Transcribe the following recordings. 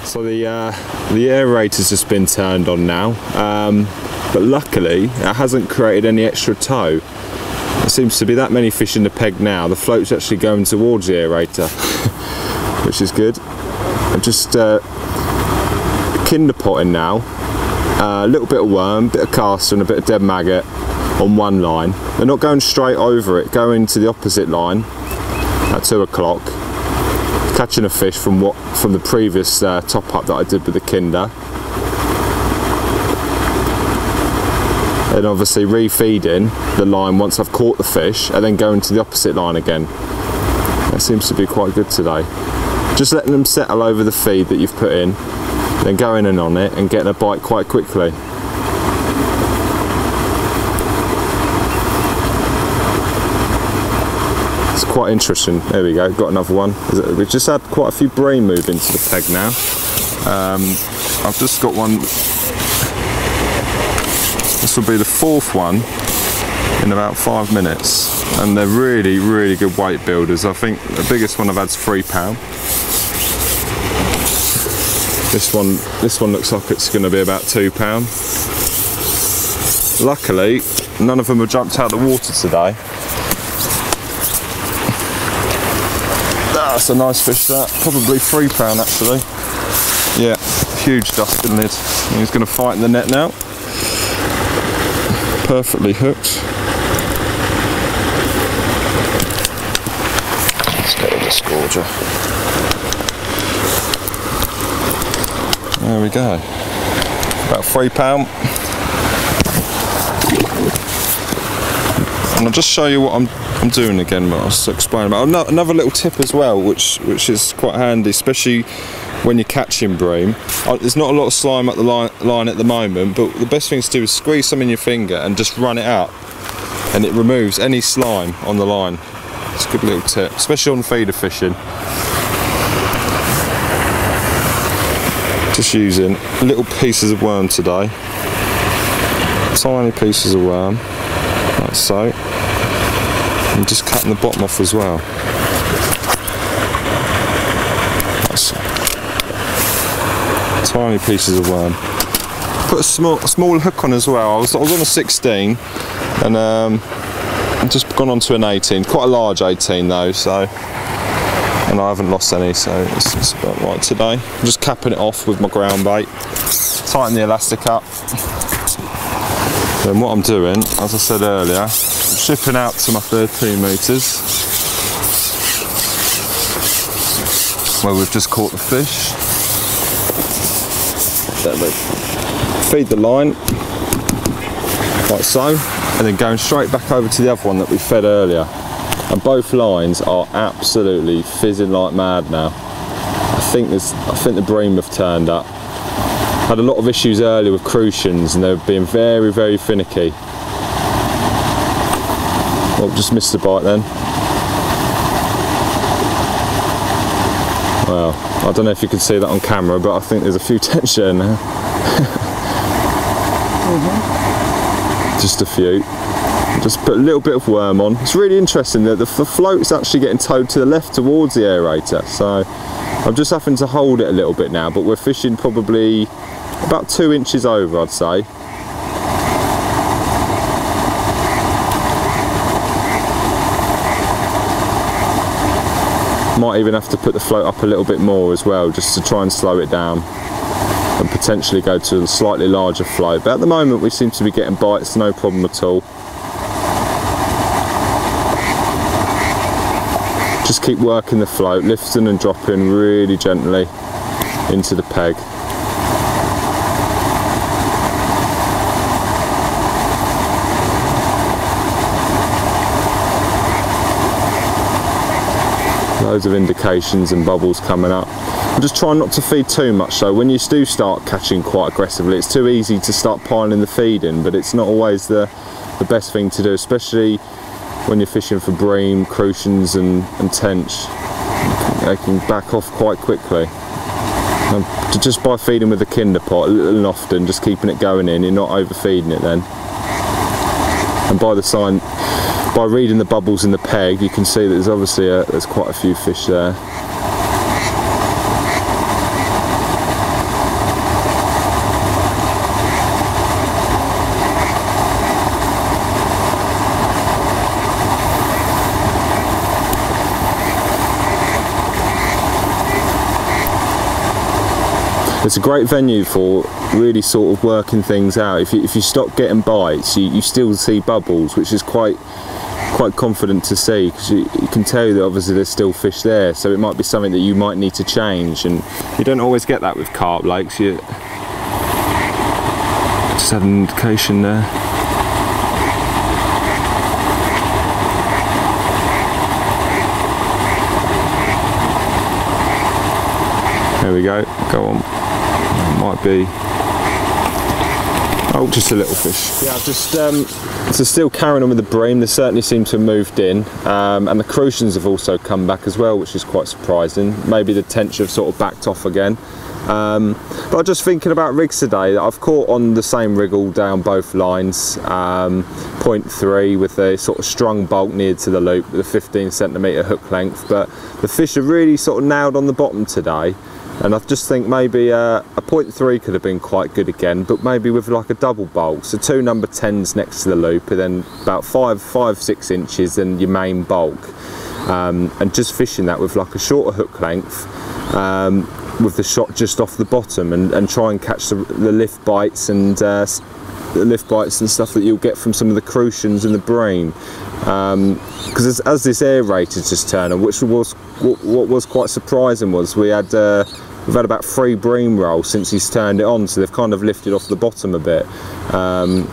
So the aerator's just been turned on now, but luckily it hasn't created any extra tow. There seems to be that many fish in the peg now. The float's actually going towards the aerator, which is good. I'm just kinder potting now. A little bit of worm, bit of castor and a bit of dead maggot on one line. They're not going straight over it, going to the opposite line at 2 o'clock. Catching a fish from the previous top up that I did with the kinder. And obviously refeeding the line once I've caught the fish and then going to the opposite line again. That seems to be quite good today. Just letting them settle over the feed that you've put in, then going in on it and getting a bite quite quickly. It's quite interesting. There we go, got another one. We've just had quite a few bream move into the peg now. I've just got one. This will be the 4th one in about 5 minutes, and they're really, really good weight builders. I think the biggest one I've had is £3. This one looks like it's going to be about £2. Luckily, none of them have jumped out of the water today. That's a nice fish, that. Probably £3 actually. Yeah, huge dusting lid. He's going to fight in the net now. Perfectly hooked. Let's get rid of this gorger. There we go. About £3. And I'll just show you what I'm doing again, what I was explaining about. Another little tip as well, which is quite handy, especially when you're catching bream. There's not a lot of slime at the line at the moment, but the best thing to do is squeeze some in your finger and just run it out, and it removes any slime on the line. It's a good little tip, especially on feeder fishing. Just using little pieces of worm today, tiny pieces of worm, like so, and just cutting the bottom off as well. Like so. Tiny pieces of worm. Put a small hook on as well. I was on a 16 and I've just gone on to an 18, quite a large 18 though, so, and I haven't lost any, so it's about right today. I'm just capping it off with my ground bait, tighten the elastic up. Then what I'm doing, as I said earlier, I'm shipping out to my 13 metres where we've just caught the fish. Feed the line like so, and then going straight back over to the other one that we fed earlier, and both lines are absolutely fizzing like mad now. I think the bream have turned up. Had a lot of issues earlier with crucians and they've been very, very finicky. Oh, just missed the bite then. Well, I don't know if you can see that on camera, but I think there's a few tension now. Just a few. Just put a little bit of worm on. It's really interesting that the float's actually getting towed to the left towards the aerator, so I'm just having to hold it a little bit now, but we're fishing probably about 2 inches over, I'd say. Might even have to put the float up a little bit more as well, just to try and slow it down and potentially go to a slightly larger float. But at the moment we seem to be getting bites, no problem at all. Just keep working the float, lifting and dropping really gently into the peg. Loads of indications and bubbles coming up. I'm just trying not to feed too much, so when you do start catching quite aggressively, it's too easy to start piling the feed in, but it's not always the best thing to do, especially when you're fishing for bream, crucians and tench. They can back off quite quickly. And just by feeding with a kinder pot, little and often, just keeping it going in, you're not overfeeding it then. And by reading the bubbles in the peg, you can see that there's obviously there's quite a few fish there. It's a great venue for really sort of working things out. If you stop getting bites, you still see bubbles, which is quite confident to see, because you can tell that obviously there's still fish there, so it might be something that you might need to change, and you don't always get that with carp lakes. You just had an indication there. There we go, go on. Might be, oh, just a little fish. Yeah, I've just, so still carrying on with the bream. They certainly seem to have moved in, and the crucians have also come back as well, which is quite surprising. Maybe the tench have sort of backed off again. But I'm just thinking about rigs today. I've caught on the same rig all down both lines, 0.3 with a sort of strung bulk near to the loop with a 15cm hook length, but the fish are really sort of nailed on the bottom today. And I just think maybe a 0.3 could have been quite good again, but maybe with like a double bulk. So 2 number 10s next to the loop, and then about 5-6 inches and your main bulk. And just fishing that with like a shorter hook length, with the shot just off the bottom, and try and catch the lift bites and stuff that you'll get from some of the crucians and the bream. Because as this air rate has just turned on, which was what was quite surprising, was we've had about 3 bream rolls since he's turned it on, so they've kind of lifted off the bottom a bit, and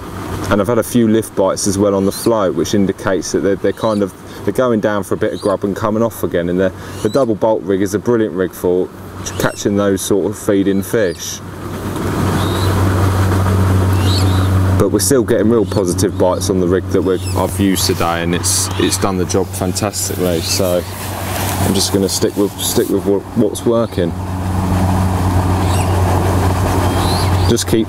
I've had a few lift bites as well on the float, which indicates that they're going down for a bit of grub and coming off again. And the double bolt rig is a brilliant rig for catching those sort of feeding fish. But we're still getting real positive bites on the rig that I've used today, and it's done the job fantastically. So I'm just going to stick with what's working. Just keep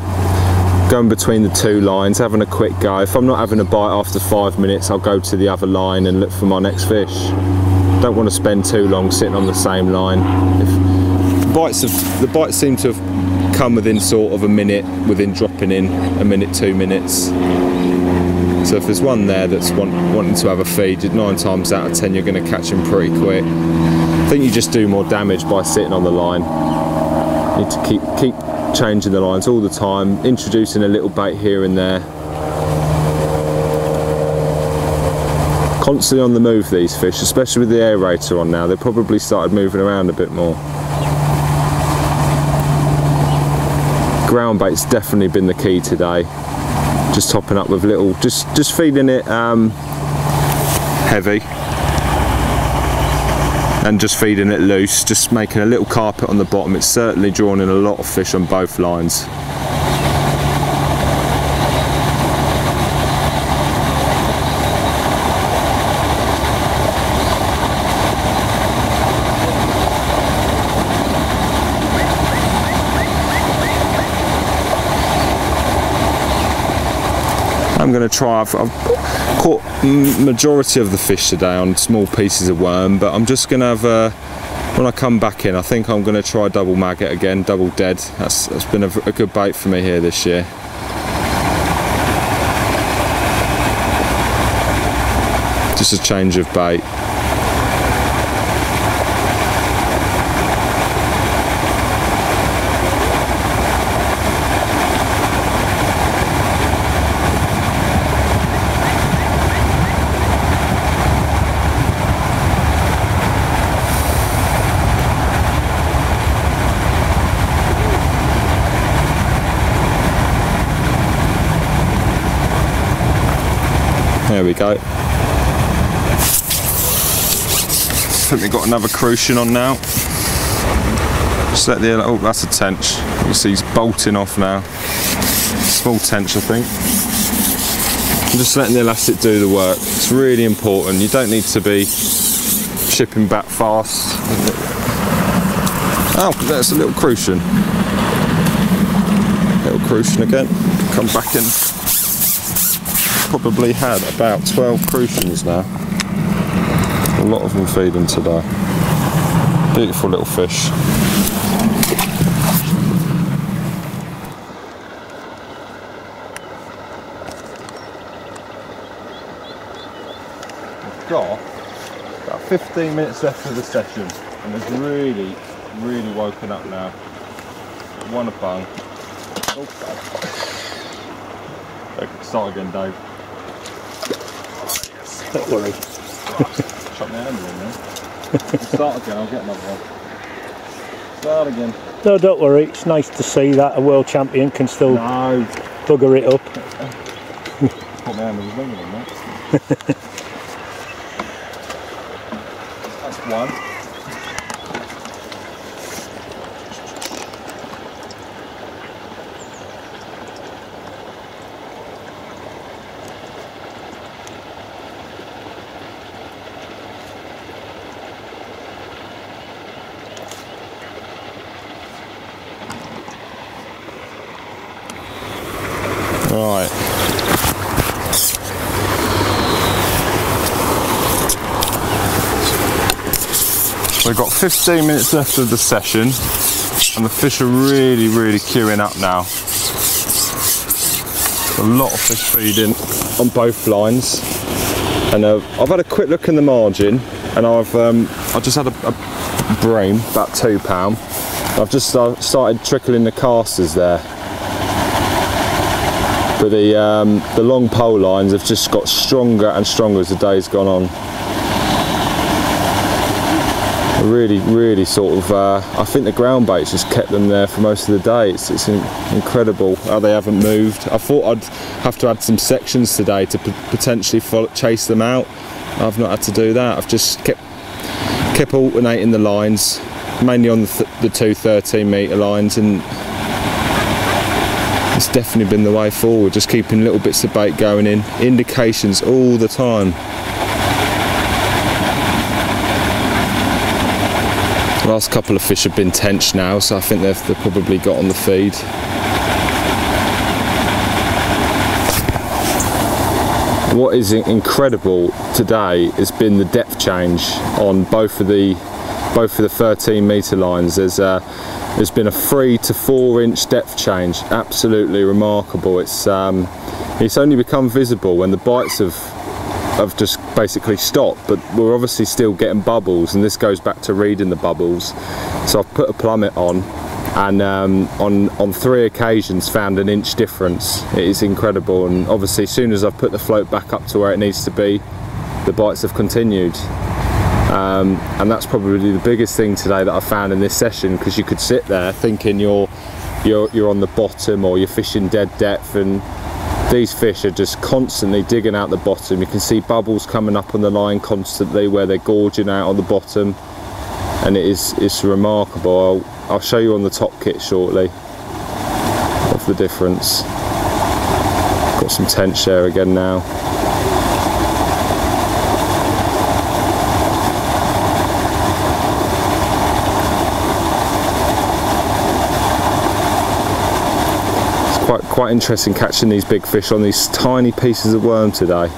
going between the 2 lines, having a quick go. If I'm not having a bite after 5 minutes, I'll go to the other line and look for my next fish. Don't want to spend too long sitting on the same line. The bites seem to have come within sort of a minute, within dropping in a minute, 2 minutes. So if there's one there that's wanting to have a feed, 9 times out of 10 you're going to catch him pretty quick. I think you just do more damage by sitting on the line. You need to keep changing the lines all the time, introducing a little bait here and there. Constantly on the move, these fish, especially with the aerator on now. They've probably started moving around a bit more. Ground bait's definitely been the key today. Just topping up with little, just feeding it heavy, and just feeding it loose, just making a little carpet on the bottom. It's certainly drawn in a lot of fish on both lines. I'm going to try, I've caught majority of the fish today on small pieces of worm, but I'm just going to have when I come back in, I think I'm going to try double maggot again, double dead. That's been a good bait for me here this year. Just a change of bait. There we go. I think we've got another crucian on now. Just let the, oh, that's a tench. You see he's bolting off now. Small tench, I think. I'm just letting the elastic do the work. It's really important. You don't need to be shipping back fast. Oh, there's a little crucian. Little crucian again. Come back in. Probably had about 12 crucians now. A lot of them feeding today. Beautiful little fish. I've got about 15 minutes left of the session, and it's really woken up now. one a bung. Oh, start again, Dave. Don't worry. Shut my hand in there. Start again, I'll get another one. Start again. No, don't worry, it's nice to see that a world champion can still bugger it up. Put my hand in the longer than that. That's one. Right. We've got 15 minutes left of the session and the fish are really queuing up now. A lot of fish feeding on both lines, and I've had a quick look in the margin, and I've just had a bream, about £2. I've just started trickling the casters there. But the long pole lines have just got stronger and stronger as the day's gone on. Really sort of, I think the ground bait's just kept them there for most of the day. It's incredible how they haven't moved. I thought I'd have to add some sections today to potentially chase them out. I've not had to do that. I've just kept alternating the lines, mainly on the two 13-metre lines, and it's definitely been the way forward, just keeping little bits of bait going in, indications all the time. The last couple of fish have been tench now, so I think they've probably got on the feed. What is incredible today has been the depth change on both of the 13-metre lines. There's been a 3 to 4 inch depth change, absolutely remarkable. It's only become visible when the bites have just basically stopped, but we're obviously still getting bubbles, and this goes back to reading the bubbles. So I've put a plummet on, and on 3 occasions found an inch difference. It is incredible, and obviously as soon as I've put the float back up to where it needs to be, the bites have continued. And that's probably the biggest thing today that I found in this session, because you could sit there thinking you're on the bottom or you're fishing dead depth, and these fish are just constantly digging out the bottom. You can see bubbles coming up on the line constantly where they're gorging out on the bottom, and it's remarkable. I'll show you on the top kit shortly of the difference. Got some tench there again now. Quite interesting catching these big fish on these tiny pieces of worm today.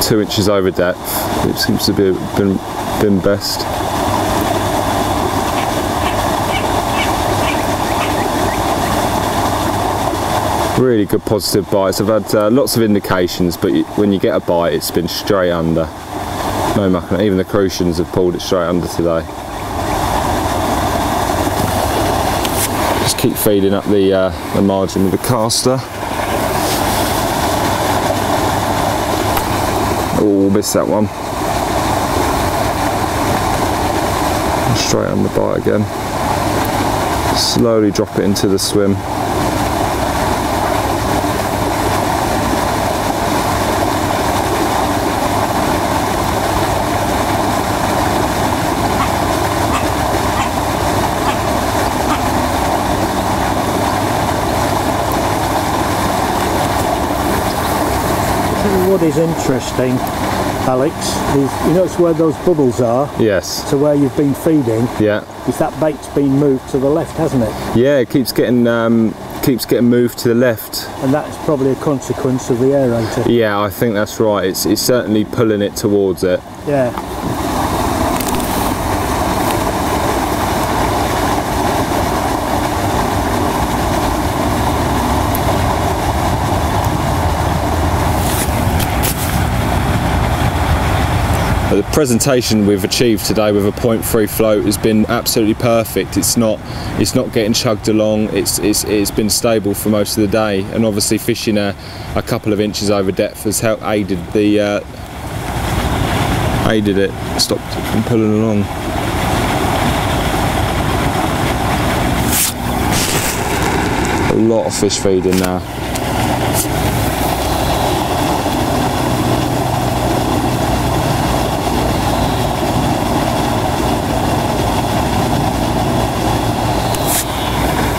Two inches over depth, it seems to be been best. Really good positive bites. I've had lots of indications, but when you get a bite, it's been straight under. No mucking, even the crucians have pulled it straight under today. Just keep feeding up the margin with the caster. Oh, missed that one. Straight under bite again. Slowly drop it into the swim. What is interesting, Alex, is you notice where those bubbles are? Yes. To where you've been feeding? Yeah. Is that bait's been moved to the left, hasn't it? Yeah, it keeps getting moved to the left. And that's probably a consequence of the aerator. Yeah, I think that's right. It's certainly pulling it towards it. Yeah. The presentation we've achieved today with a 0.3 float has been absolutely perfect. It's not getting chugged along. It's been stable for most of the day, and obviously fishing a couple of inches over depth has helped aided it, stopped it from pulling along. A lot of fish feeding now.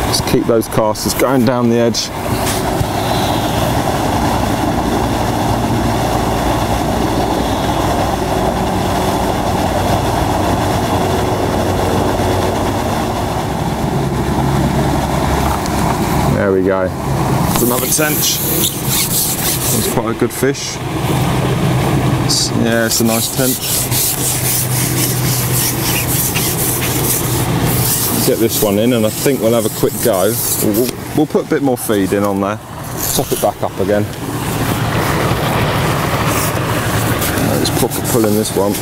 Just keep those casters going down the edge. There we go. There's another tench. That's quite a good fish. Yeah, it's a nice tench. Get this one in, and I think we'll have a quick go. We'll put a bit more feed in on there. Top it back up again. Let's proper pull in this one.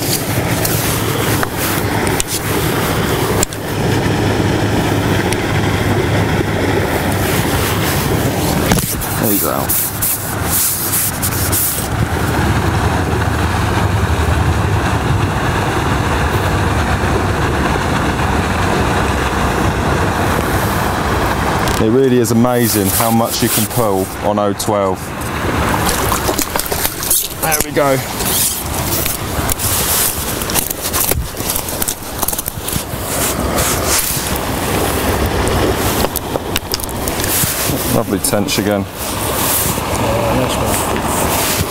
There you go. It really is amazing how much you can pull on 012. There we go. Lovely tench again. Yeah, nice one.